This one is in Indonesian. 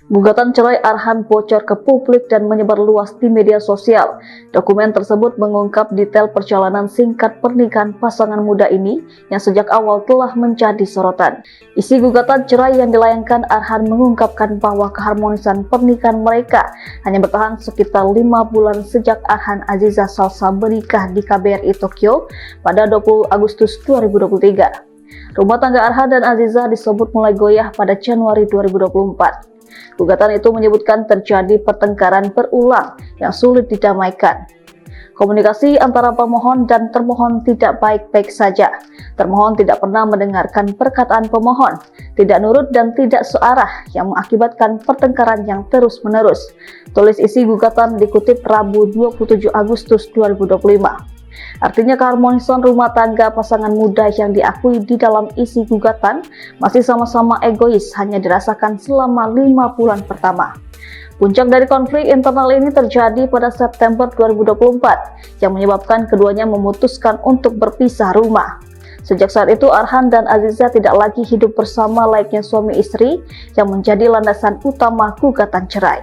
Gugatan cerai Arhan bocor ke publik dan menyebar luas di media sosial. Dokumen tersebut mengungkap detail perjalanan singkat pernikahan pasangan muda ini yang sejak awal telah menjadi sorotan. Isi gugatan cerai yang dilayangkan Arhan mengungkapkan bahwa keharmonisan pernikahan mereka hanya bertahan sekitar 5 bulan sejak Arhan Aziza Salsa menikah di KBRI Tokyo pada 20 Agustus 2023. Rumah tangga Arhan dan Aziza disebut mulai goyah pada Januari 2024. Gugatan itu menyebutkan terjadi pertengkaran berulang yang sulit didamaikan. Komunikasi antara pemohon dan termohon tidak baik-baik saja. Termohon tidak pernah mendengarkan perkataan pemohon, tidak nurut dan tidak searah yang mengakibatkan pertengkaran yang terus-menerus. Tulis isi gugatan dikutip Rabu 27 Agustus 2025. Artinya keharmonisan rumah tangga pasangan muda yang diakui di dalam isi gugatan masih sama-sama egois hanya dirasakan selama 5 bulan pertama. Puncak dari konflik internal ini terjadi pada September 2024 yang menyebabkan keduanya memutuskan untuk berpisah rumah. Sejak saat itu Arhan dan Aziza tidak lagi hidup bersama layaknya suami istri yang menjadi landasan utama gugatan cerai.